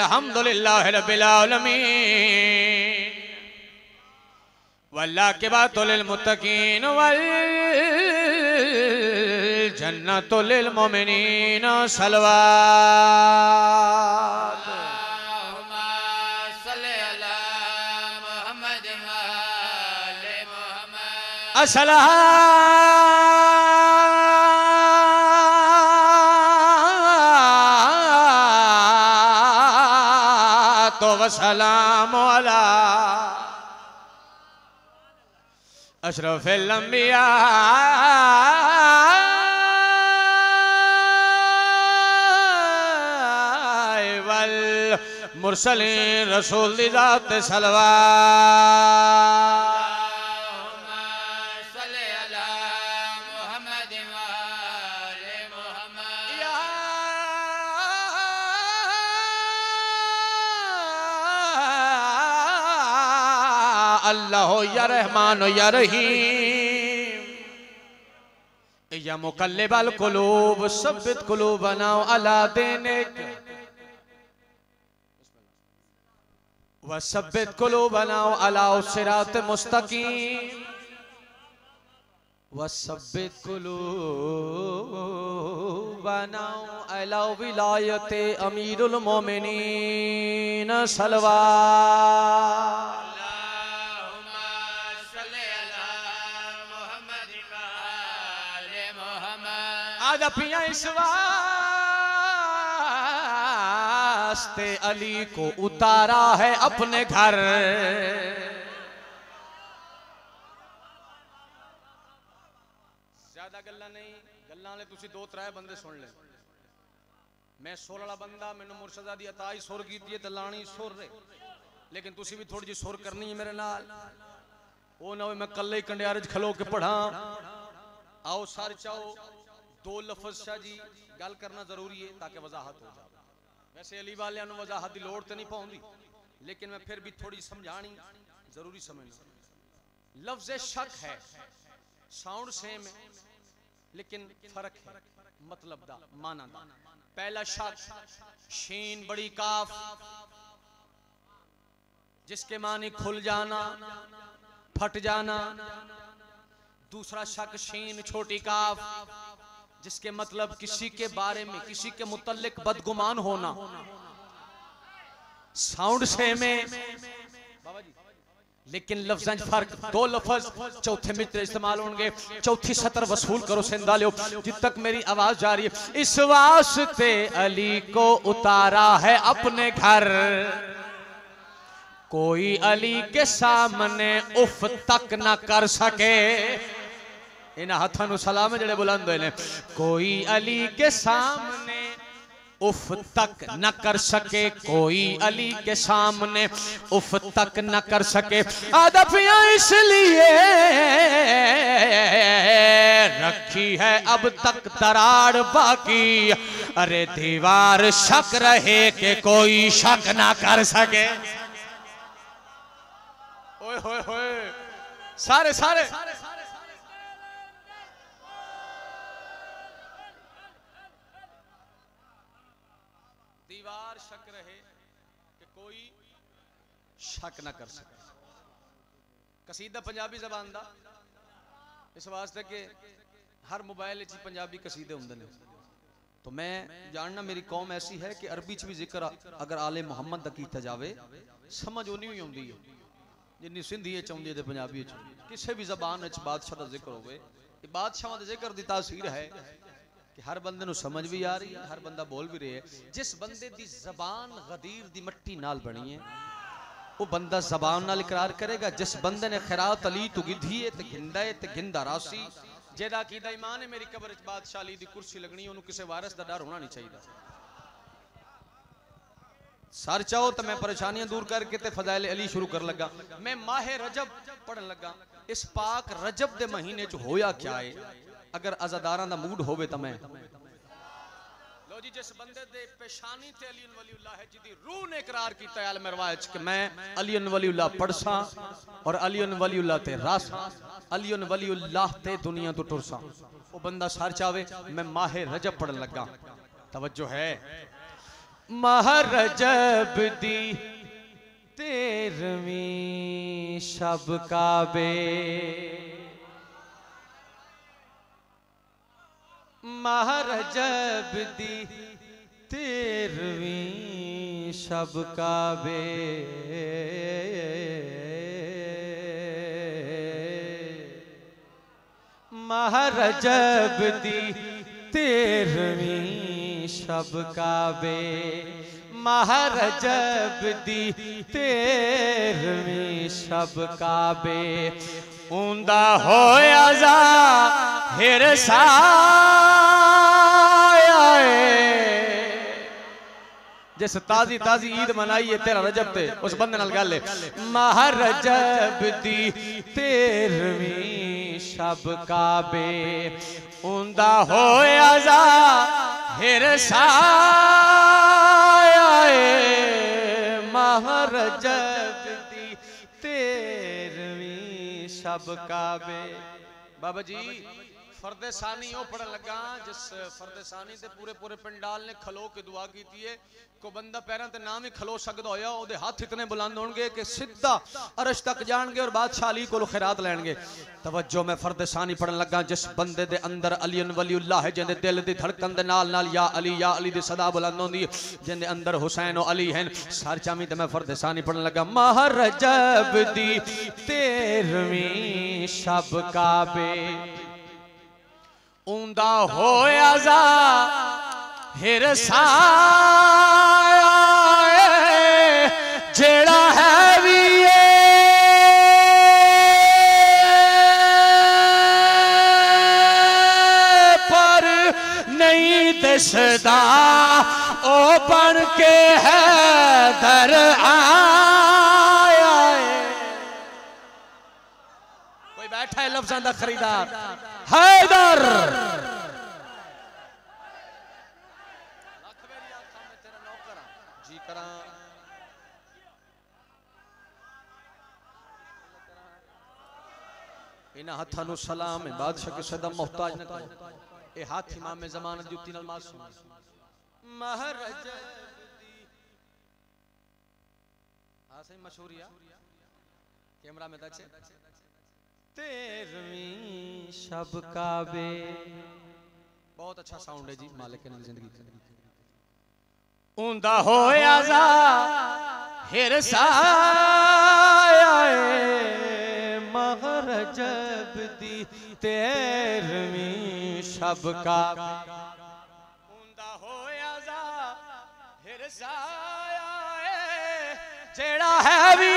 अल्हम्दुलिल्लाह रब्बिल आलमीन वल्लाकिबातु लिल मुत्तकीन वल जन्नतु लिल मुमिनीन सलवात अल्लाहुम्मा सल्लि अला मुहम्मद व आले मुहम्मद सलाम अला अशरफिल अंबिया वल मुरसलीन रसूल दी ज़ात सलवात अल्लाह या रहमान या रहीम या मुकल्लिबल कुलूब सब्बित कुलूबना अला दीनिक व सब्बित कुलूबना अला सिरात मुस्तकीम व सब्बित कुलूबना अला विलायत अमीरुल मोमिनीन सलवात पिया इस वास्ते अली को उतारा है अपने घर ज्यादा गल्ला नहीं गल्ला ने तुसी दो त्रै बंदे सुन ले मैं सुर वाला बंदा मैनू मुर्शदा दी अता ही सुर कीती है ते लानी सुर रे लेकिन तुसी भी थोड़ी जी सुर करनी है मेरे नाल ओ ना मैं कल्ले ही कंडियारे च खलो के पढ़ा आओ सारे चाहो दो लफ्ज शाह जी गल करना जरूरी है ताकि वजाहत हो जाए वैसे अली वाले वजाहत की लोड़ तो नहीं पाउंदी लेकिन मैं फिर भी थोड़ी समझानी जरूरी समझना लफ्ज शक है साउंड सेम है लेकिन फर्क है मतलब दा माना दा पहला शक शीन बड़ी काफ जिसके मानी खुल जाना फट जाना दूसरा शक शीन छोटी काफ जिसके मतलब किसी के बारे में किसी के मुतल्लिक बदगुमान होना साउंड सेम है बाबा जी लेकिन लफ्ज़ फर्क दो लफ्ज चौथे मित्र इस्तेमाल होंगे चौथी सतर वसूल करो सिंधा लो जित तक मेरी आवाज जा रही है इस वास्ते अली को उतारा है अपने घर कोई अली के सामने उफ तक न कर सके इन हाथों सलाम है जड़े बुलंद हुए ने कोई अली के सामने उफ तक न कर सके कोई अली के सामने उफ तक न कर सके आदफियां इसलिए रखी है अब तक दरार बाकी अरे दीवार शक रहे कि कोई शक ना कर सके ओए होए होए सारे सारे दीवार शक रहे कि कोई शक ना कर सके कसीदा पंजाबी जबान दा इस वास्ते कि हर मोबाइल पंजाबी कसीदे होंदे ने तो मैं जानना मेरी कौम ऐसी है कि अरबी च भी जिक्र अगर आले मुहम्मद दा कीता जावे समझ उन्हीं ही आउंदी है जिन्नी सिंधी च आउंदी है ते पंजाबी च किसी भी ज़बान च बादशाह दा जिक्र होवे ये बादशाह दा जिक्र दी तासीर है कि हर बंदे नु समझ भी आ रही है हर बंदा बोल भी रहा है। जिस बंदे दी ज़बान गदीर दी मट्टी नाल बनी है वो बंदा ज़बान नाल इकरार करेगा। जिस बंदे ने खैरात अली तो गिधी है ते गिंदा है ते गिंदा रासी जेदा कीदा ईमान है मेरी कब्र च बादशाह अली दी कुर्सी लगनी ओनू किसी वारिस दा डर होना नहीं चाहिए। सर चाहो तो मैं परेशानियां दूर करके ते फज़ाइल अली शुरू कर लगा। मैं माहे रजब पढ़न लगा। इस पाक रजब दे महीने च होया क्या है अगर अज़ादारां दा मूड होवे तो मैं लो जी जिस बंदे दे पेशानी ते अली वलीउल्लाह है जिदी रूह ने इकरार कीता है आलम रवायत कि मैं अली वलीउल्लाह पढ़सा और अली वलीउल्लाह ते रासा अली वलीउल्लाह ते दुनिया तो टुरसा वो बंदा सर चावे मैं माहे रजब पढ़न लगा। तवज्जो है माह रजब दी 13वीं शब काबे माह रजब दी 13वीं शब काबे माह रजब दी 13वीं शब काबे माह रजब दी 13वीं शब काबे ऊंदा होया ज़ाहिर जिस ताजी ताजी ईद मनाई है 13 रजब ते उस बंदे नाल गल है माह रजब दी 13वीं शब काबे ऊंदा होया ज़ाहिर माह रजब दी 13वीं शब काबे। बाबा जी फर्दे सानी ओ पढ़न लगा जिस फर्दे सानी ते पूरे पूरे पंडाल ने खलो के दुआ की है को बंदा पैरों ते नाम ही खलो सकदा होया ओदे हाथ इतने बुलंद होंगे कि सीधा अरश तक जाएंगे और बादशाह अली को खैरात लेंगे। तवज्जो मैं फर्दे सानी पढ़न लगा जिस बंदे दे अंदर अली वलीउल्लाह है जिंदे दिल दी धड़कन दे नाल नाल या अली दी सदा बुलंद होंदी है जिंदे अंदर हुसैन और अली हैं सर चामी ते मैं फर्दे सानी पढ़न लगा माह रजब दी 13वीं शब काबे ऊंदा होया ज़ाहिर जेड़ा है भी पर नहीं दिसदा ओ बन के है दर आया। कोई बैठा है लफ्ज़ां दा खरीदार हैदर जी करा इन हाथां नूं सलाम है बादशाह के सदा मोहताज न करो ए हाथ इमाम ज़मान जुती नाल मासूम माह रजब दी सही मशहूरिया कैमरा में दचे 13वीं शब काबे बहुत अच्छा साउंड है जी मालिक ने जिंदगी ऊंदा होया ज़ाहिर माह रजब दी 13वीं शब काबे ऊंदा होया ज़ाहिर जेड़ा है भी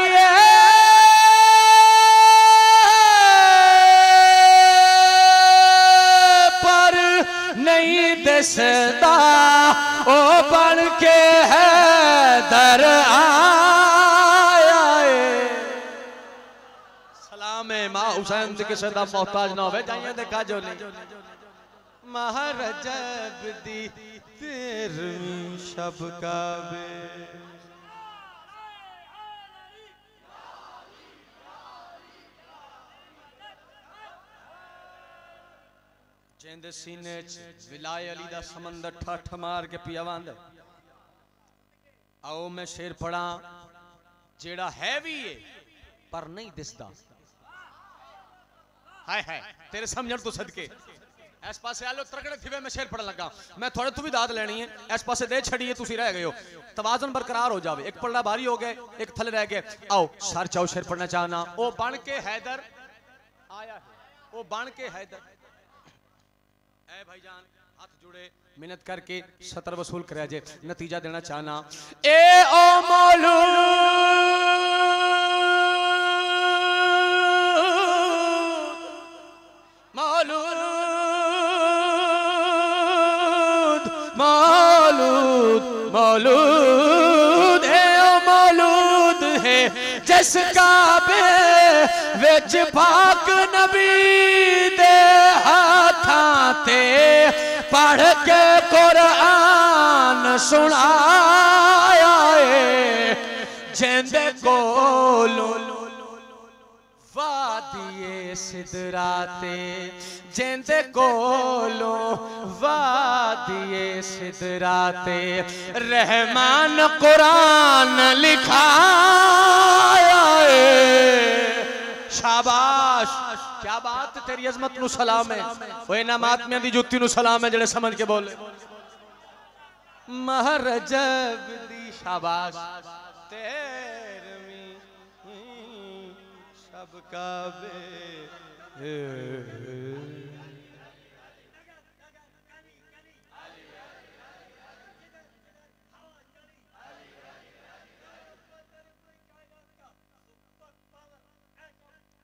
नहीं दिसदा ओ बन के है दर आया। सलाम है मां हुसैन के सदा मोहताज ना होवे जाइए ते काजो नहीं माह रजब दी 13वीं शब काबे जिंदे सीने विलाय अली दा समंदर ठठ मार के पिया वांद आओ मैं शेर पढ़ा जेड़ा है भी है पर नहीं दिसदा हाय हाय तेरे समझण तो सदके इस पासे आ लो तरकड़े थिवे मैं शेर पढ़न लगा मैं थोड़े तू भी दाद लेनी है इस पासे दे छड़िए तुसी रह गए हो तवाज़ुन बरकरार हो जावे एक पलड़ा बारी हो गए एक थले रह गए आओ सर चाओ शेर पढ़ना चाहना ओ बन के हैदर आया है ओ बन के हैदर ए भाईजान हाथ जुड़े मेहनत करके सतर वसूल कराया जे नतीजा देना चाहना ए ओ मौलूद है ओ मौलूद है जिसका बे विच पाक नबी दे हाथां ते पढ़ के कुरान सुनाया है जिंदे कोलों वादिए सिदराते जिंदे कोलों वादिए सिदराते रहमान कुरान लिखाया शाबाश क्या बात तेरी अजमत नु सलाम है ओए नामात में दी जुत्ती नु सलाम है जेड़े समझ के बोले महरजब दी शाबाश तेरमी सबका बे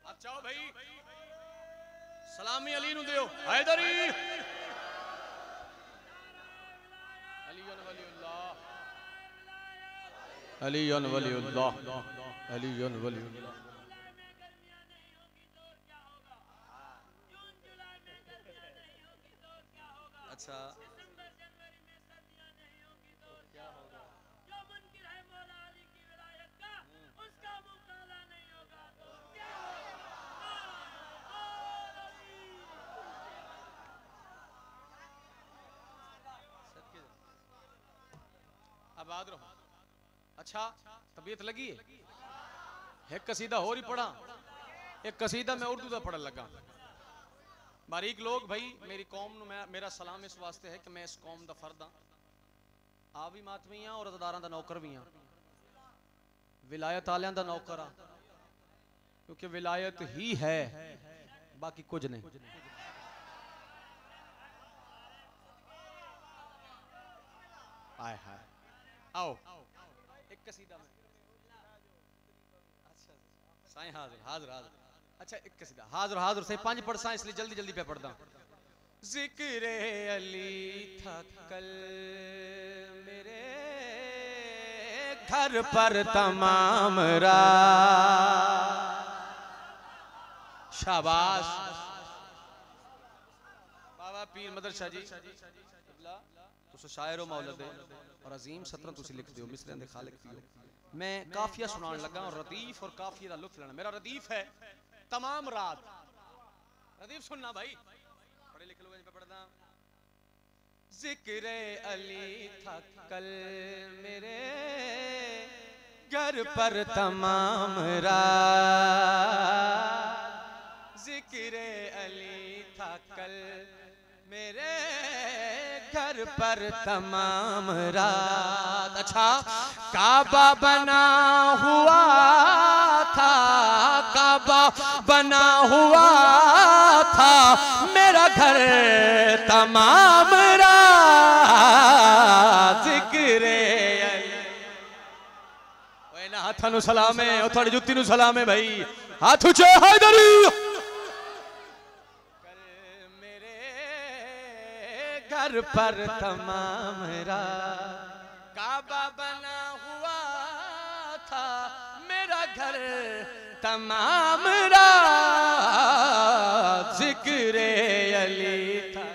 अच्छा भाई सलामी अली नु दियो हैदरी अलीयन वलीउल्लाह अलीयन वलीउल्लाह अच्छा आबाद रहो अच्छा तबीयत लगी है एक कसीदा और ही पढ़ा एक कसीदा मैं उर्दू का पढ़न लगा बारीक लोग भाई मेरी कौम मेरा सलाम इस वास्ते है कि मैं इस कौम दा फर्द हाँ आप भी मातमी हाँ और अदादारां दा नौकर भी हाँ विलायत आलियां दा नौकर हाँ क्योंकि विलायत ही है बाकी कुछ नहीं आए हाय आओ एक कसीदा में अच्छा साईं हाजिर हाजिर हाजिर अच्छा एक कसीदा हाजिर हाजिर से पांच पढ़सा इसलिए जल्दी जल्दी पे पढ़दा जिक्र अली था कल मेरे घर पर तमाम रात शाबाश बाबा पीर मदरसा जी तुस शायर हो मौलद और अजीम सतरन तुसी लिख दियो मिसरे दे खालिक दियो मैं काफिया सुनाने लगा और रदीफ और काफिया दा लुत्फ लेना मेरा रदीफ है तमाम रात रदीफ सुनना भाई पढ़े लिखे लोग पे पढ़दा जिक्र अली था कल मेरे घर पर तमाम रात जिक्र अली था कल मेरे घर पर तमाम रात अच्छा काबा बना हुआ था काबा बना हुआ था मेरा घर तमाम रात जिक्र ओए ना हाथ नु सलाम है और थोड़ी जुत्ती नु सलाम है भाई हाथ ऊंचे हैदरी घर पर तमाम रात काबा बना हुआ था मेरा घर तमाम रात जिक्र अली था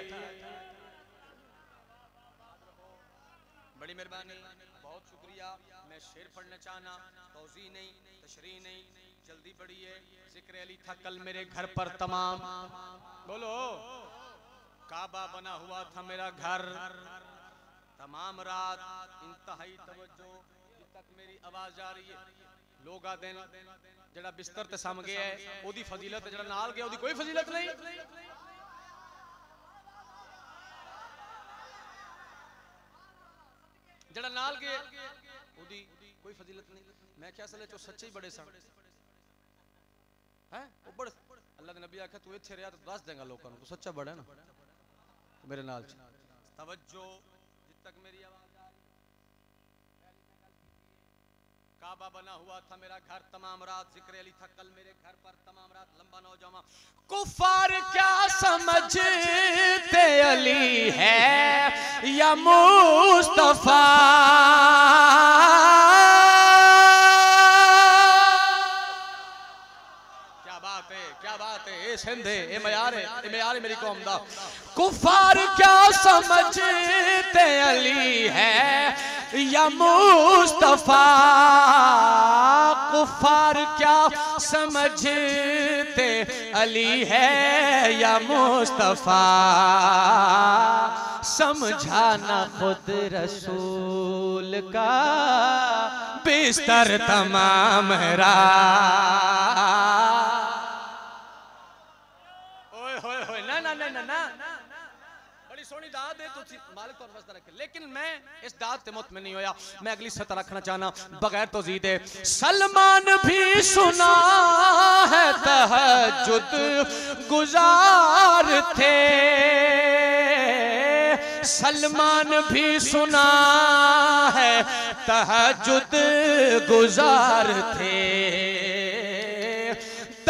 बड़ी मेहरबानी बहुत शुक्रिया मैं शेर पढ़ना चाहना तौज़ी नहीं तशरीह नहीं जल्दी बड़ी है जिक्र अली था कल मेरे घर पर तमाम बोलो काबा बना हुआ था मेरा घर तमाम रात इंतहाई तवज्जो तक मेरी आवाज आ रही है लोग आ दिन जड़ा बिस्तर ते सम गया है ओदी फजीलत जड़ा नाल गया ओदी कोई फजीलत नहीं जड़ा नाल गए ओदी कोई फजीलत नहीं। मैं क्या असल च सच्चे ही बड़े सन हैं ओ बड़े अल्लाह दे नबी आखे तू इत्थे रहा तो दस देगा लोगों को सच्चा बड़ा है ना मेरे नाल तवज्जो जित तक मेरी आवाज आ रही काबा बना हुआ था मेरा घर तमाम रात जिक्र अली था कल मेरे घर पर तमाम रात लंबा नौजवान कुफार क्या समझते अली है या मुस्तफा क्या बात है ए सिंधे ए मयारे मेरी कौम दा कुफार क्या समझते अली है या मुस्तफा कुफार क्या समझते अली है या मुस्तफा समझाना खुद रसूल का बिस्तर तमाम बड़ी सोहनी दात है तुसी मालिक तौर वास्ते रखे लेकिन मैं इस दात ते मुतमिन नहीं होया। मैं अगली सतर रखना चाहना बगैर तौजीद है। सलमान भी सुना है तहज्जुद गुजार थे सलमान भी सुना है तहज्जुद गुजार थे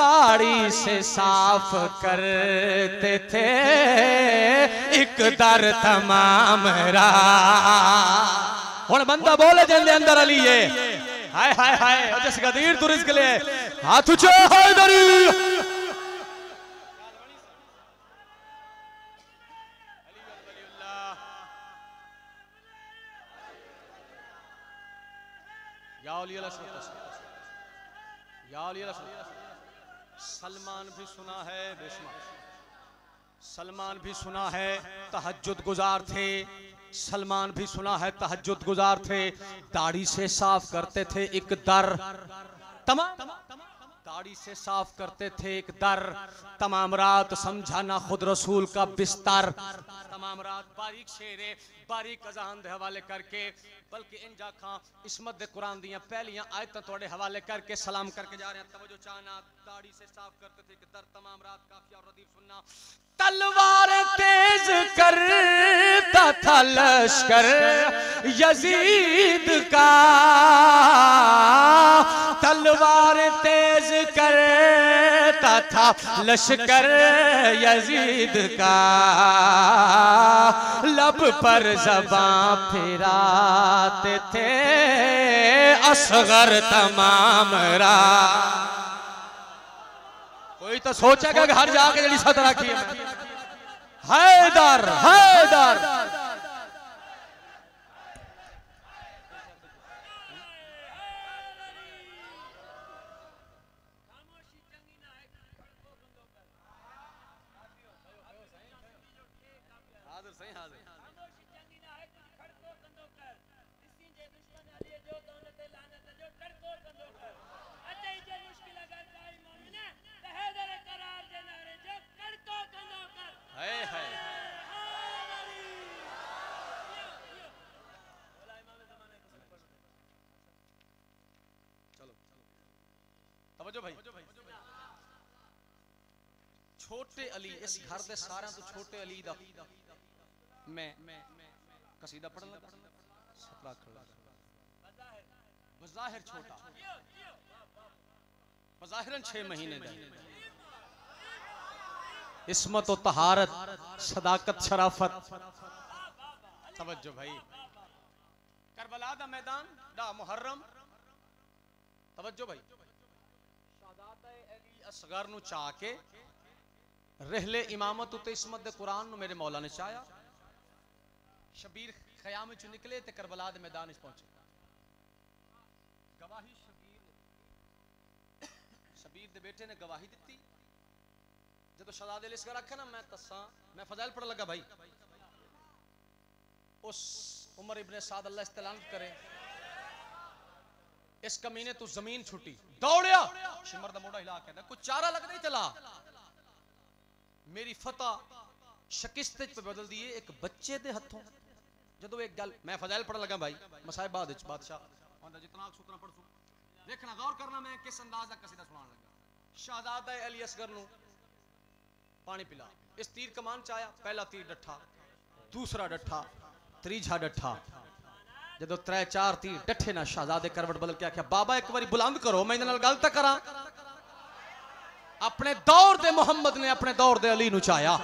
दाढ़ी से साफ करते थे एक दर तमाम हुण बंदा बोले जिंदे अंदर अली है हाय हाय हाय जिस गदीर तुरिस के लिए हाथ ऊंचे हैदर या अली सलमान भी सुना है सलमान भी सुना है तहज्जुद गुजार थे सलमान भी सुना है तहज्जुद गुजार थे दाढ़ी से साफ करते थे एक दर तमाम दाढ़ी से साफ करते थे एक दर तमाम रात समझाना खुद रसूल का बिस्तर तमाम रात बारीक शेरे बारीक अज़ान दे हवाले करके बल्कि इन जाखा इसमत दे कुरान दियां पहलियां आयतां तोड़े हवाले करके सलाम करके जा रहे हैं। तवज्जो चाहना दाढ़ी से साफ करते थे कि दर तमाम रात काफिया और रदीफ सुनना तलवार तेज करता था लश्कर यजीद का तलवार तेज करता था लश्कर यजीद का लब पर ज़बां फिराते थे असगर तमाम रात। कोई तो सोचेगा घर जाके जड़ी सत रखी हैदर हैदर भाई छोटे अली इस घर दे सारे तो छोटे अली दा मैं कसीदा पढ़न लगा सतरा खड़ा बज़ाहिर छोटा बज़ाहिरन 6 महीने दा इस्मत और तहारत सदाकत शराफत। तवज्जो भाई करबला दा मैदान दा मुहर्रम तवज्जो भाई असगर नु चाह के रहले इमामत उते इस्मत दे कुरान नु मेरे मौला ने चाया शबीर खयाम च निकले ते करबला दे मैदान च पहुंचे गवाही शबीर दे बेटे ने गवाही दी जदों शहजादे ने इसका रखा ना मैं तस्सा मैं फजाइल पढ़ लगा भाई उस उमर इब्ने साद अल्लाह इस्तलानत करे इस कमीने तू जमीन छुटी दौड़िया शिमर दा मोड़ा हिला के कुछ चारा लगदा ही चला मेरी फतह शिकस्त पे बदल दिए एक बच्चे दे हथों जो एक गल मैं फजाइल पढ़ लगा भाई मसाहिब बाद बादशाह जितना सुतना पढ़ सू देखना गौर करना मैं किस अंदाज का कसीदा सुनान लगा। शहजादा अली असगर नू पानी पिला, इस तीर कमान च आया, पहला तीर डठा, दूसरा डठा, तीजा डठा, जो 3-4 तीर डठे ना शहजादे करवट बदल के आख्या बाबा एक बारी बुलंद करो मैं इहदे नाल गल तां करा। अपने दौर दे मुहम्मद ने अपने दौर दे अली नू चाया।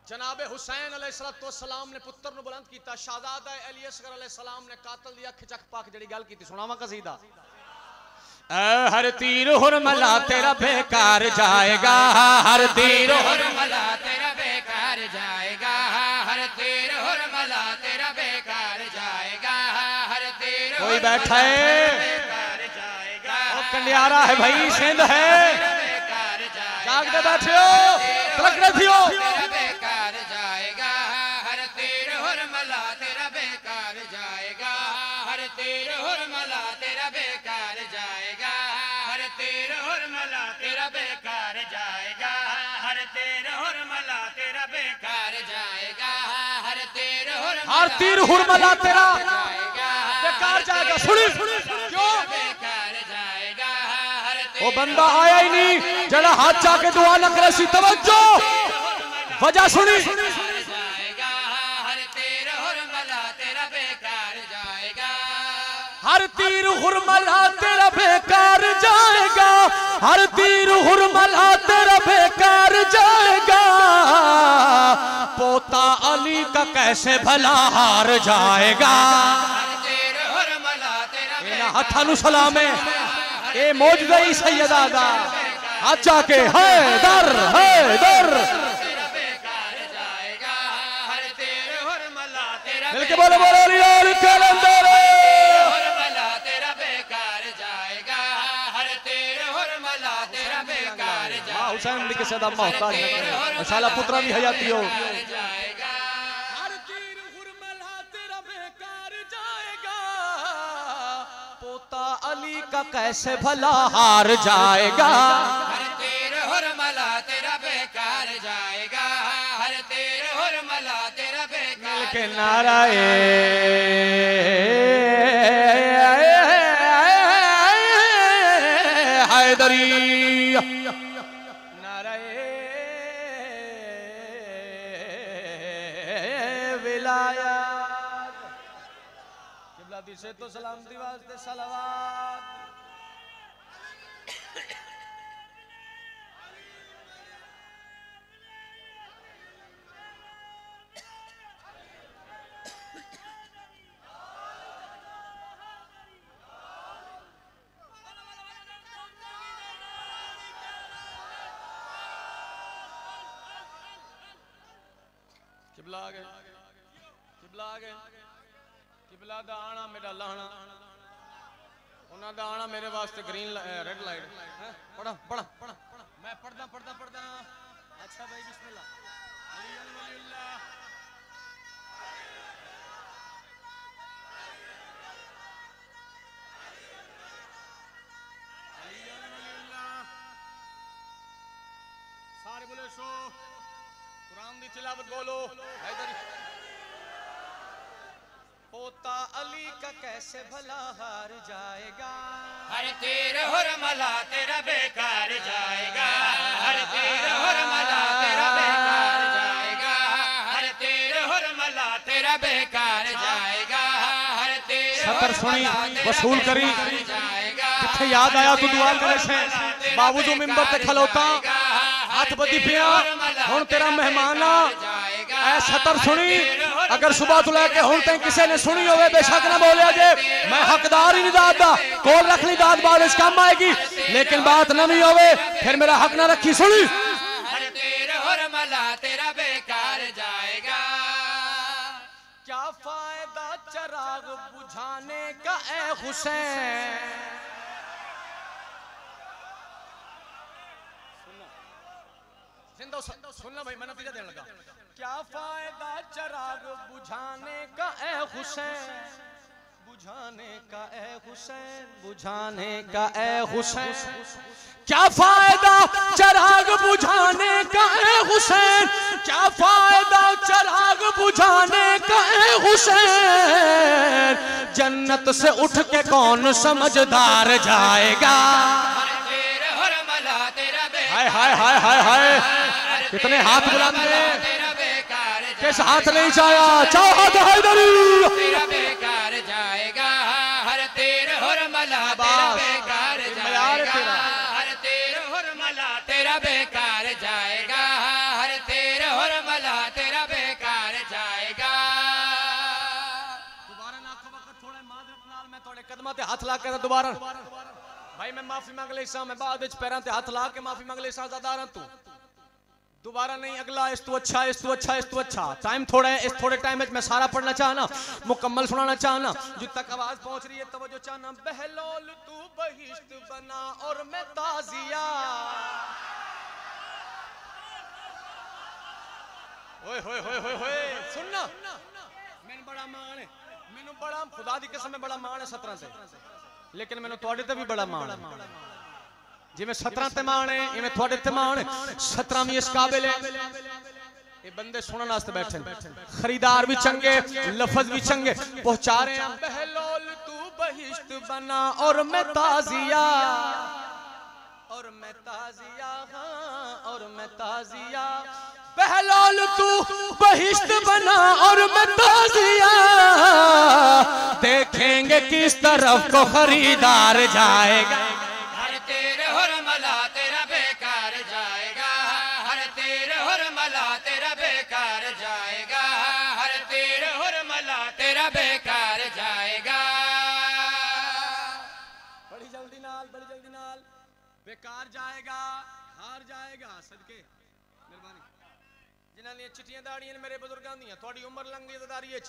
जनाबे हुसैन अलैहिस्सलाम ने पुत्र नू बुलंद किया, शहजादा अली असगर अलैहिस्सलाम ने कातल दी अख चक पाक जड़ी गल की सुनावा कसीदा। हर तीर हुरमला तेरा बेकार जाएगा, हर तीर हुरमला तेरा बेकार जाएगा, हर तीर हुरमला तेरा बेकार जाएगा, हर तीर कोई बैठा है कंडियारा है भाई सिंध है जागते बैठे हो तलक रही हो बेकार जाएगा, हर तीर हुरमला तेरा बेकार जाएगा, हर तीर हुरमला तेरा बेकार जाएगा, हर तीर हुरमला तेरा बेकार जाएगा, हर तीर हुरमला तेरा बेकार जाएगा, हर तीर हुरमला तेरा बेकार जाएगा। सुनी क्यों बेकार जाएगा, वो बंदा आया ही नहीं जरा हाथ जाके दुआ न करे सी तवज्जो वजह सुनी जाएगा, हर तीर हुरमला तेरा बेकार जाएगा, हर तीर हुरमला तेरा बेकार जाएगा, हर तीर हुरमला तेरा बेकार जाएगा, पोता अली का कैसे भला हार जाएगा। हर तीर हुरमला तेरा हथानु सलामे ए मौजूदा ही सैयदा दा अच्छा के हैदर हैदर तेरा बेकार जाएगा, हर तीर हुरमला तेरा मिलके बोलो बोलो रियाल कलंदर हुरमला तेरा बेकार जाएगा, हर तीर हुरमला तेरा बेकार जाएगा, मां हुसैन अली के सदा मोहताज इंशाल्लाह पुत्रा भी हयाती हो। जाएगा, हर तीर हुरमला तेरा बेकार जाएगा, पोता अली का कैसे भला हार जाएगा। हर तीर हुरमला तेरा बेकार जाएगा, हर तीर हुरमला तेरा बेकार के नाराए हैदरी नाराए विलायत किबला दी से तो सलामती वास्ते सलावत। किबला आ गए किबला आ गए किबला दा आना मेरा लाना उन्हां दा आना मेरे वास्ते ग्रीन रेड लाइट है। पढ़ा पढ़ा पढ़ा मैं पढ़दा पढ़दा पढ़दा अच्छा भाई बिस्मिल्लाह अली वलीउल्लाह अली वलीउल्लाह सारे बोले सो कुरान दी तिलावत बोलो हैदरी। पोता अली का कैसे भला हार जाएगा, हर तीर हुरमला तेरा बेकार जाएगा, हर तीर हुरमला तेरा बेकार जाएगा, हर तीर हुरमला तेरा बेकार जाएगा, हर तीर सतर सुनी वसूल करी जाएगा, किथे याद आया तू दुआ करे से बावजूद मिंबर ते खलोता हाथ बदी पिया हुन तेरा मेहमान ऐ सतर सुनी अगर सुबह तो लेके हुन तक किसी ने सुनी होवे बेशक ना बोलिया जे मैं हकदार ही नहीं दाद दा कोल रख ली दाद बाद इस काम आएगी लेकिन बात नवी होवे फिर मेरा हक ना रखी सुनी। हर तीर हुरमला तेरा बेकार जाएगा, क्या फायदा चराग बुझाने का ए हुसैन। सुनना भाई मैं नतीजा देने लगा। क्या फायदा चराग बुझाने का ए हुसैन बुझाने का ए हुसैन, बुझाने का ए हुसैन, क्या फायदा चिराग बुझाने का ए हुसैन, क्या फायदा चिराग बुझाने का ए हुसैन, जन्नत से उठ के कौन समझदार जाएगा। हाय हाय हाय हाय हाय, कितने हाथ बुलंद हैं, किस हाथ नहीं चाया, चाहो हाथ हैदरी, तेरा बेकार जाएगा, हर तीर हुरमला तेरा बेकार जाएगा, हर तीर हुरमला तेरा बेकार जाएगा, हर तीर हुरमला तेरा बेकार जाएगा। दोबारा ना आखो वक्त थोड़े मादरत नाल मैं थोड़े कदमां ते हाथ ला के दोबारा भाई मैं माफी मांग ले सा, मैं बाद विच पैरां ते हाथ ला के माफी मांग ले सा, ज़ादारां तू दोबारा नहीं, अगला इस तू अच्छा, इस तू अच्छा, इस तू अच्छा। टाइम थोड़ा है, इस थोड़े टाइम में मैं सारा पढ़ना चाहना, मुकम्मल सुनाना चाहना, जो तक आवाज पहुंच रही है तवज्जो चाहना। बहलोल तू बहिश्त बना और मैं ताजिया, ओए होए होए होए होए, सुनना मैंने बड़ा मान है, मैंने बड़ा खुदा दी कसम में बड़ा मान है 17 से, लेकिन मैंने थोड़े ते भी बड़ा मान है, जिवें 17 ते मान है इवें थोड़े ते मान है। 17 भी इस काबिल है, ये बंदे सुनने वास्ते बैठे, खरीदार भी चंगे, लफज भी चंगे पहुंचा रहे हैं। बहलोल तू बहिश्त बना और मैं ताजिया, और मैं ताजिया, हाँ और मैं ताजिया, बहलोल तू बहिश्त बना और मैं ताजिया, देखेंगे किस तरफ को खरीदार जाएगा। हर तीर हुरमला तेरा बेकार जाएगा, हर तीर हुरमला तेरा बेकार जाएगा, हर तीर हुरमला तेरा बेकार जाएगा। बड़ी जल्दी नाल बेकार जाएगा, हार जाएगा। सदके मेहरबानी जिन्हां दी चिट्टियां दाड़ियां मेरे बुजुर्गां दी, थोड़ी उम्र लंघ गई दारी च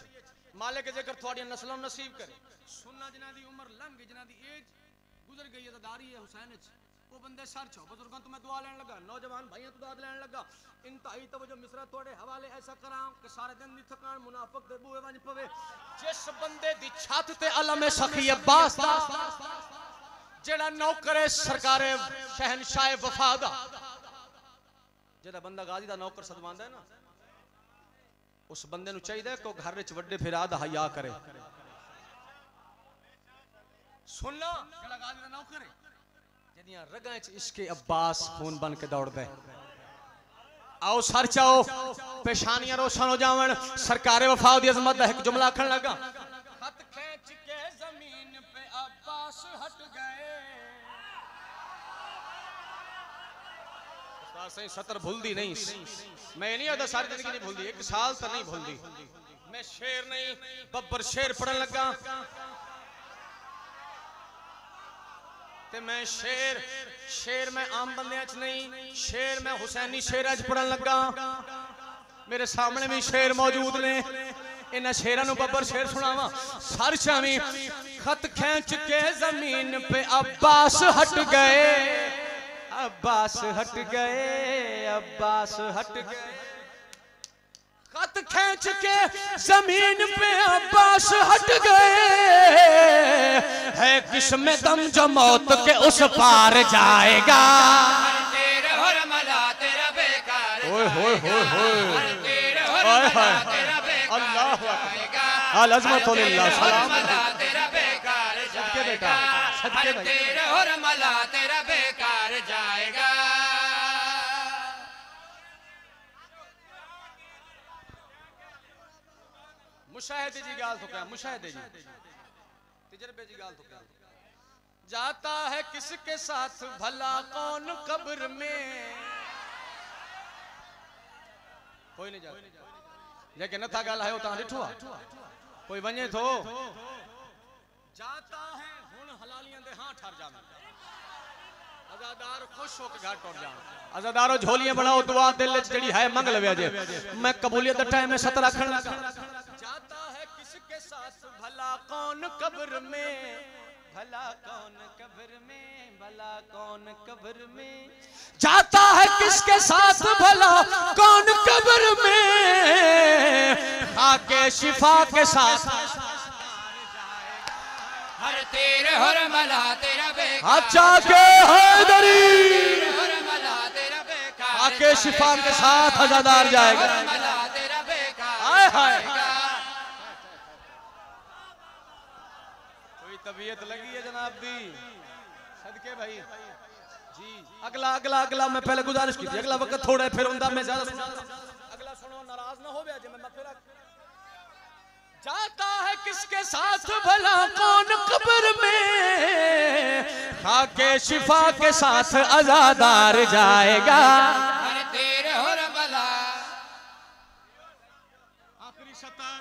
मालिक जेकर थोड़ी नस्लों नसीब करे, सुनना जिन्हां दी उम्र लंघ गई, जिन्हां दी एज गुजर गई है दारी है हुसैन च, वो बंदे सर छो बुजुर्गां तो मैं दुआ लेने लगा, नौजवान भाइयों तो दाद लेने लगा। इंतहाई तवज्जो मिसरा थोड़े हवाले ऐसा करां कि सारे दिन दी थकान मुनाफिक दे बूहे वंज पवे। जिस बंदे दी छत ते अलम सखी अब्बास दा, जेड़ा नौकर सरकारे शहनशाह वफा दा, जेड़ा बंदा गाजी दा नौकर सदवांदा है ना, उस बंदे नु चाहिए कि घर विच वड्डे फिरा दा हया करे। सुनना जेड़ा गाजी दा नौकर है, जदियां रगां च इश्के अब्बास खून बन के दौड़दा है। आओ सर चाओ पेशानियां रोशन हो जावन, सरकारे वफा दी अजमत दा एक जुमला आखण लगा, खत खींच के जमीन पे अब्बास हट गए। सही 70 भूलदी नहीं, मैं नहीं आता सारी जिंदगी नहीं भूलदी, एक साल तो नहीं भूलदी। मैं शेर नहीं बब्बर शेर पढ़न लगा, ते मैं शेर मैं आम बंदियां च नहीं, शेर मैं हुसैनी शेरां च पढ़न लगा। मेरे सामने भी शेर मौजूद ने, इन्हां शेरां नूं बब्बर शेर सुनावा। सर चावी खत खींच के जमीन पे अब्बास हट गए, अब्बास हट गए, अब्बास हट गए। खत खींच के जमीन पे अब्बास हट गए, है किसमें दम जो मौत के उस पार जाएगा। तेरे हुरमला तेरा बेकार ओए होए होए होए, तेरे हुरमला तेरा बेकार अल्लाह जाएगा, अल अज़मत लिल्लाह सलाम तेरा बेकार सदके बेटा, सदके भाई, तेरे हुरमला तेरा बेकार जाएगा। मुशाहिदे जी गाल तो क्या, मुशाहिदे जी तजर्बे जी गाल तो क्या। जाता है किसके साथ भला कौन कब्र में, कोई नहीं जाता, लेकिन न था गाल है उतां डिठुआ कोई वने थो। जाता है हुन हलालियां दे हां ठर जावे, अज़ादार खुश हो के घर टुट जान। अज़ादारो झोलियां बनाओ, दुआ दिल च जड़ी है मंग लवे जे, मैं कबूलियत दा टाइम में 17 रखण लगा। जाता है किसके साथ भला कौन कब्र में, भला कौन कब्र में, भला कौन कब्र में। जाता है किसके साथ भला कौन कब्र में, खाके शिफा के साथ हुरमला तेरा बेकार अच्छा के हैदरी हुरमला तेरा बेकार आके शिफा के साथ अजादार जाएगा। हुरमला तेरा बेकार हाय हाय जाएगा। कोई तबीयत लगी है जनाब दी सदके भाई जी। अगला अगला अगला मैं पहले गुजारिश की थी, अगला वक्त थोड़ा है फिर उनका मैं ज्यादा अगला सुनो, नाराज ना हो गया जी। मैं फिर जाता है किसके साथ भला कौन कब्र में, खाके शिफा के साथ अजादार जाएगा। हर तेरे हुरमला आखिरी सतर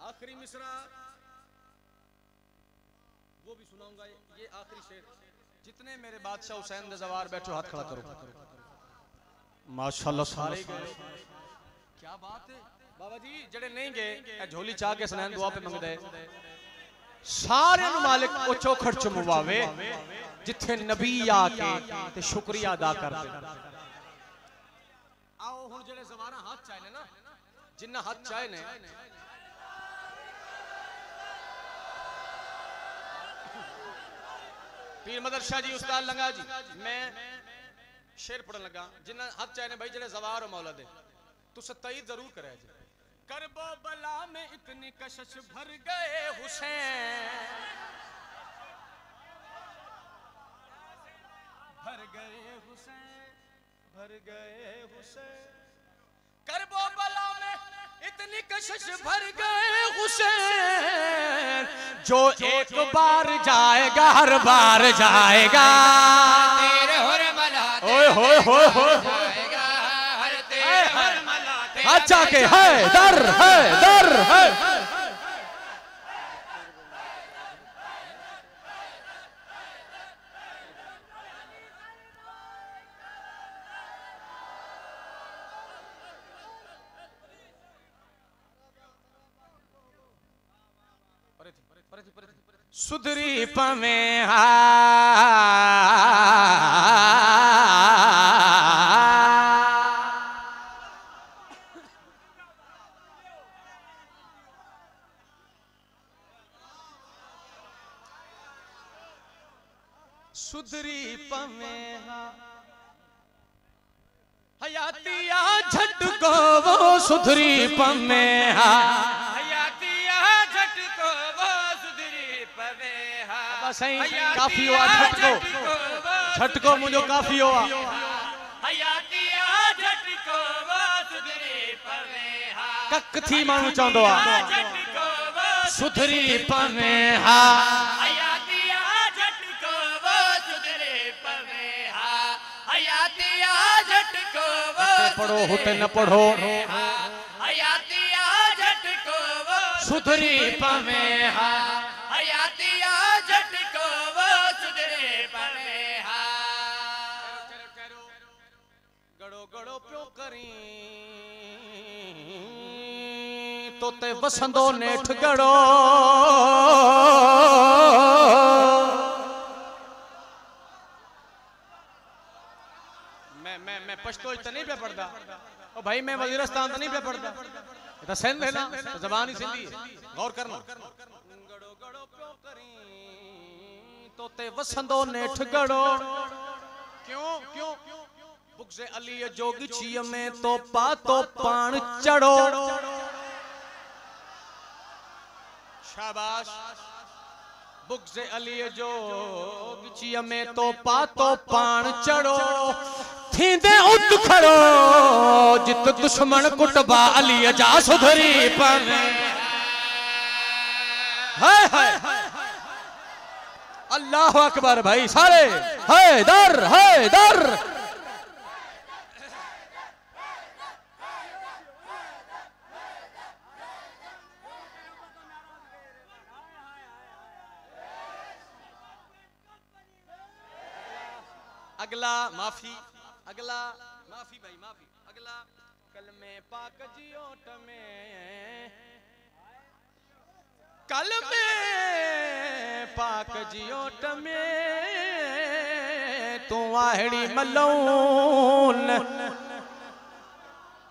आखिरी मिसरा वो भी सुनाऊंगा, ये आखिरी शेर। जितने मेरे बादशाह हुसैन दे जवार बैठो हाथ खड़ा करो। माशाल्लाह सारे गए, क्या बात है बाबा जी। जड़े नहीं गए झोली चाह के सनैन दुआ पे मंगदे सारे मालिक ओ चौखट चुमवावे जिथे नबी आके ते शुक्रिया अदा कर दे। आओ हुन जड़े जवारा हाथ चाहे ने ना, जिन्ना हाथ चाहे ने पीर मदर शाह जी उस्ताद लंगा जी, मैं शेर पढ़न लगा। जिन्ना हाथ चाहे ने भाई जड़े जवार हो मौला दे तू सत्ताई जरूर करे जी। करबो बला में इतनी कशिश भर गए हुसैन, भर गए हुसैन, भर गए हुसैन। करबो बला में इतनी कशिश भर गए हुसैन, जो एक बार जाएगा हर बार जाएगा। तेरे हुरमला ओए होए होए होए जाएगा। हर तेरे हुरमला अच्छा के है दर है दर है। सुधरी पमे सुधरी पमे हयातिया झटको वो सुधरी पमे हयातिया झटको वो सुधरी पवे हा। काफी हुआ झटको, झटको मुझे काफी हुआ। हयातिया झटको वो सुधरी पवे हा। कक थी मानू चाहंदो आ झटको वो सुधरी पमे हा। हयातिया झटको वो सुधरी पवे हा। हयातिया झटको वो पढ़ो होते न पढ़ो हयातिया झटको वो सुधरी पमे हा। हयातिया झटको वो सुधरे पवे हा। गड़ो गड़ो प्यो करी तो ते वसंदो नेठ गड़ो। मैं पश्तो तो नहीं पे पढ़ता ओ भाई, मैं वजीरस्तान तो नहीं पे पढ़ता, ये तो सिंध है ना, तो जबान ही सिंधी है, गौर करना। गड़ो गड़ो प्यो करी तो ते वसंदो नेठ गड़ो। क्यों क्यों बुग़्ज़े अली जोगी छिय में तो पाण चढ़ो। शाबाश। बुग़्ज़े अली जोगी छिय में तो पाण चढ़ो। थींदे उत खड़ो जित दुश्मन कुटबा अली जा सुधरी पवे। हाय हाय अल्लाह अकबर भाई सारे हैदर हैदर। अगला माफी, अगला माफी भाई माफी। अगला कलमे पाक जियोट में, कलमे पाक जियोट में तू आहड़ी मलून।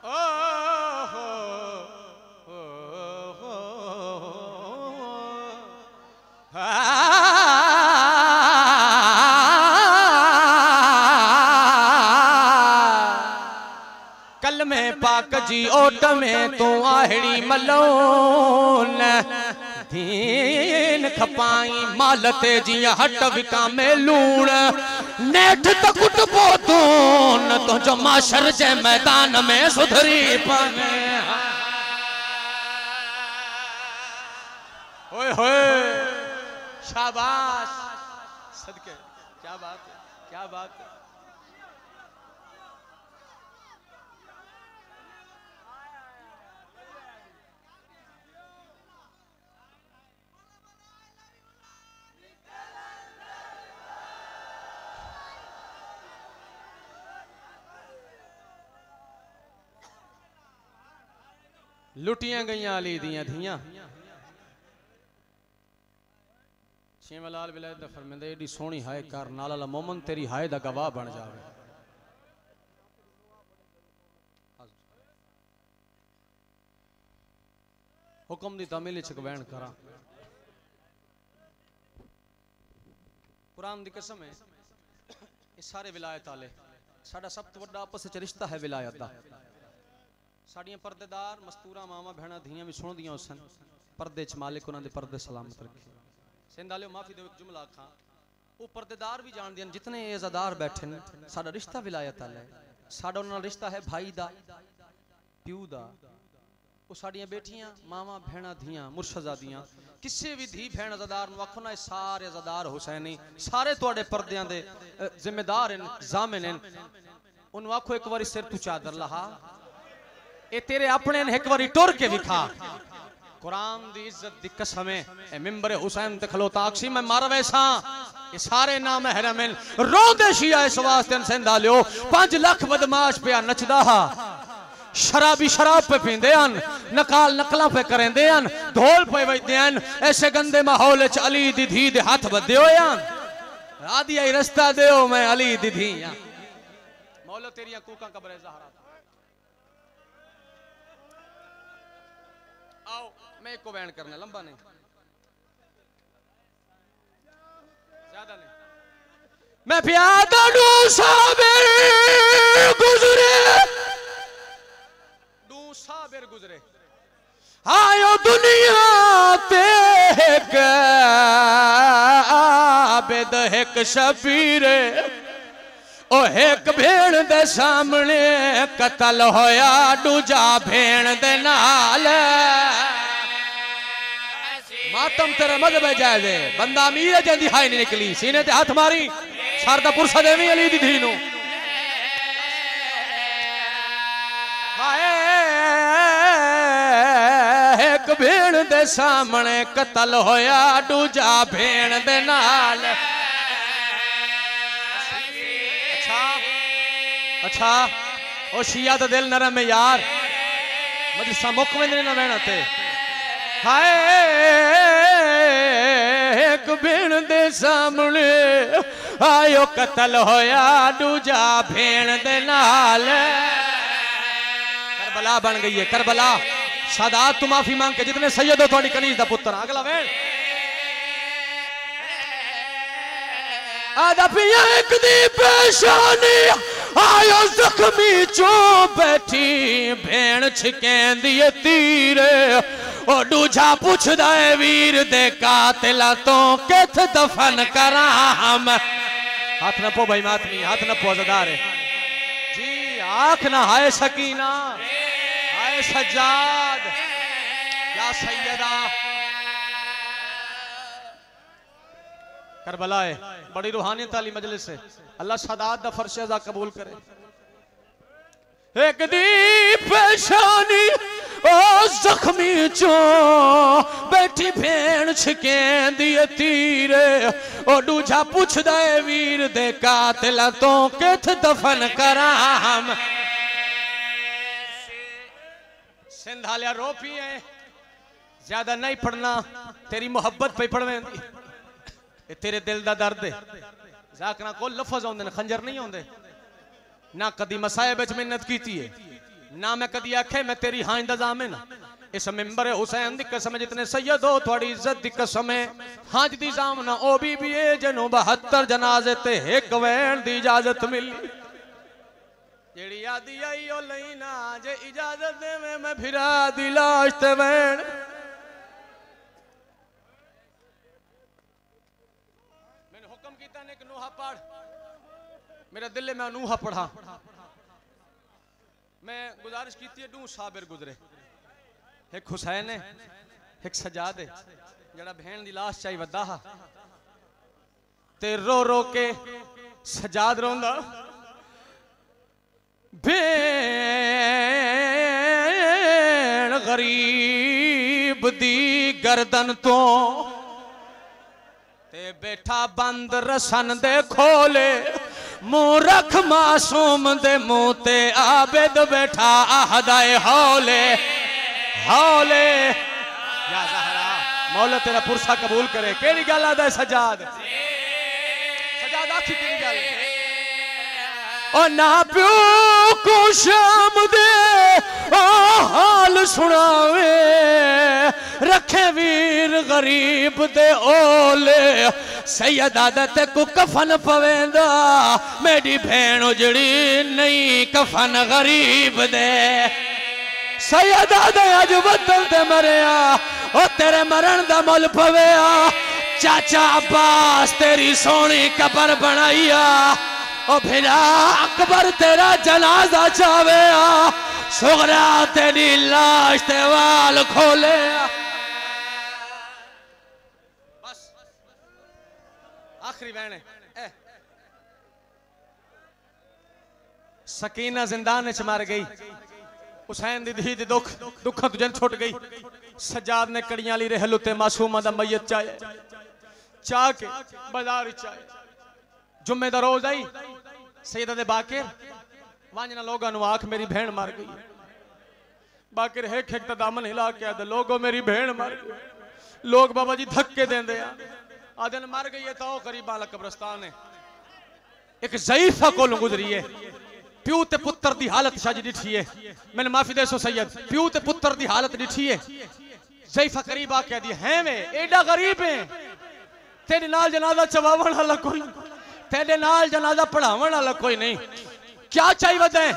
ओ हो हो हो काक जी ओट में तू आहड़ी मलोन दीन खपाई मालते जिया हट विकामे लूण नेठ तो कुट बोतून तो जो माशर जे मैदान में सुधरी पावे ओए होए शाबाश सदके क्या बात है क्या बात है लुटियां गईयां अली दियां धियां शेमलाल विलायत दा फरमांदे एडी सोहनी हाय कर नाल वाला मोमन तेरी हाय दा गवाह बन जावे हुक्म दी तामील च बयान करा कुरान दी कसम है ये सारे विलायत वाले साडा सब तो बड़ा आपस च रिश्ता है विलायत दा साड़ियां पर्देदार मस्तूरा मामा भैणा धियां भी सुनदियां सन पर्दे च मालिक उन्हां दे पर्दे सलामत रखे सिंध वाले माफी दे एक जुमला आखां वो पर्देदार भी जानदे हैं जितने इज़्ज़तदार बैठे ने साडा रिश्ता विलायत वाला है साडा उन्हां नाल रिश्ता है भाई दा प्यू दा वो साड़ियां बेटियां मामा भैणा धियां मुर्शदादियां किसी भी धी भैण इज़्ज़तदार नूं आखो ना सारे इज़्ज़तदार हुसैनी सारे तुहाडे पर्दियां दे जिम्मेदार हैं जामिन हैं उन्होंने आखो एक बारी सिर तू चादर लहा ए तेरे अपने ने एक बारी टुर के विखा कुरान दी इज्जत दी कसम है ए मिंबर हुसैन ते खलोता अक्सी मैं मर वैसा ये सारे नाम हरम हैं रोंदे शिया इस वास्ते सिंधा लियो 5 लाख बदमाश पे नचदा हा शराबी शराब पे पींदे हन नकाल नकला पे करेंदे हन ढोल पे बजदे हन ऐसे गंदे माहौल च अली दी धी दे हाथ बदे होए हन आदिया ही रास्ता देओ मैं अली दी धी मौला तेरियां कूका कब्र ज़हरा आओ मैं एक को बयान करना लंबा नहीं ज्यादा नहीं मैं प्यादा डू साबिर गुजरे आयो दुनिया ते आबिद एक शबीर ओ एक भेण दे सामने कतल होया दूजा भेण दे नाल मातम तेरे मजहब जाए दे बंदा अमीर जंदी हाई नहीं निकली सीने ते हाथ मारी शारदा पुरसा देवी अली दी धी नू एक भेण दे सामने कतल होया दूजा भेण दे नाल अच्छा ओ शिया दा दिल नरम है यार मजलिसा मुक वेंदे ना बहना ते हाय एक भेण दे सामने आयो कतल होया दूजा भेण दे नाल करबला बन गई है करबला सादात तू माफी मांग के जितने सैयद हो थोड़ी कनीज दा पुत्र अगला वेण आदा पिया एक दी पेशानी आयो जख्मी चो बैठी भेण छिकेंदी तीर ओ दूजा पुछदा है वीर दे कातिला तो किथ दफन करा हम हाथ न पो भाई मातमी हाथ न पो ज़दार जी आँख ना हाय सकीना हाय सज्जाद या सैयदा करबला है बड़ी रूहानियत वाली मजलिस है अल्लाह सदात दा फर्श अज़ा कबूल करे एक दी पेशानी ओ जख्मी चो बैठी भेण छिकेंदी तीर ओ दूजा पुछदा है वीर दे कातिला तो किथ दफन करा हम सिंधालिया रो पिए ज्यादा नहीं पढ़ना तेरी मोहब्बत पे पढ़वेंदी तेरे दिल दा दर्द है जाकना को लफज आउंदे ने खंजर नहीं आउंदे ना कदी मसाइब विच मेहनत कीती है ना मैं कदी आखे मैं तेरी हां दा जामिन इस मिंबर हुसैन दी कसम जितने सैयद हो थोड़ी इज्जत दी कसम है हां दी जामना ओ बीबी ए जनो 72 जनाजे ते एक वैन दी इजाजत मिली जेड़ी आदि आई ओ लेना जे इजाजत देवे मैं फिरा दी लाश ते बैण मैंने हुक्म कीता ने कि नूहा पढ़ मेरा दिल में नूहा पढ़ा मैं गुजारिश की थी दू साबिर गुजरे एक हुसैन है एक सजाद है जड़ा बहन दी लाश चाही वदा हा ते रो रो के सजाद रोंदा भेण गरीब दी गर्दन तो ते बैठा बंद रसन दे खोले मुंह रख मासूम दे मुंह ते आबिद बैठा आहदाए हौले हौले या ज़हरा मौला तेरा पुरसा कबूल करे केड़ी गल आदा सजाद सजाद आखी केड़ी गल ओ ना प्यो को शाम दे ओ हाल सुनावे रखे वीर गरीब दे ओले सैयद आदत को कफन पवेंदा मेरी भेण उजड़ी नहीं कफन गरीब दे सैयद आदे अज वतन ते मरिया ओ तेरे मरण दा मुल पवेया चाचा अब्बास तेरी सोनी कबर बनाईया ओ फिरा अकबर तेरा जनाजा चावे सुगरा तेरी लाश ते वाल खोले बस आखिरी बहन है सकीना जिंदान च मर गई हुसैन दी धी दी दुख दुखा तुझे छुट गई सजाद ने कड़ियां ली रहलु ते मासूमा दा मैयत चाहे चाह के बाजार चाहे जुम्मे दा रोज आई सैयदा दे बाकिर वांजना लोगा नु आख मेरी भेण मर गई बाकिर हेक हेक दामन हिला के आदे लोगो मेरी भेण मर गई लोग बाबा जी धक्के देंदे आदन मर गई है तो करीब वाला कब्रिस्तान है एक ज़ईफा कोलों गुजरी है प्यू ते पुत्र दी हालत शाजी डिठी है मैंने माफी दे सो सैयद प्यू ते पुत्र दी हालत डिठी है ज़ईफा करीब आके दी है वे एडा गरीब है तेरे नाल जनाजा चवावण वाला कोई तेरे नाल जनाजा पढ़ावण वाला कोई नहीं क्या चाहिए बताएं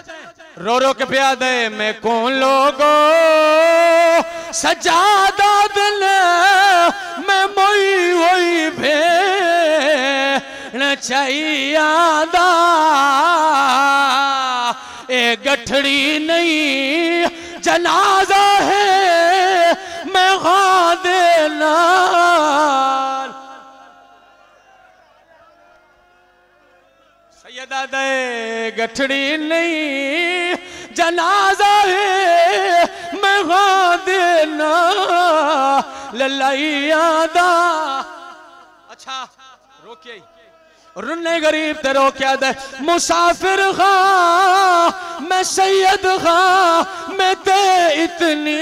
रो रो के पिया दे मैं कौन लोगो सजादा दिल मैं मोई होई भेण चाहिए ए गठड़ी नहीं जनाजा है मैं गा देना सैयदा दे गठड़ी नहीं जनाजा है मैं गा देना ललाइया दा अच्छा रोकिए रुन्ने गरीब ते रोकिया दे मुसाफिर खा मैं सैयद खा मैं ते इतनी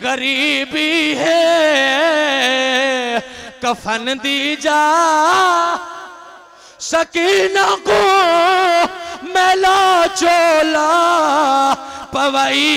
गरीबी है कफन दी जा सकीना को मैला चोला पवाई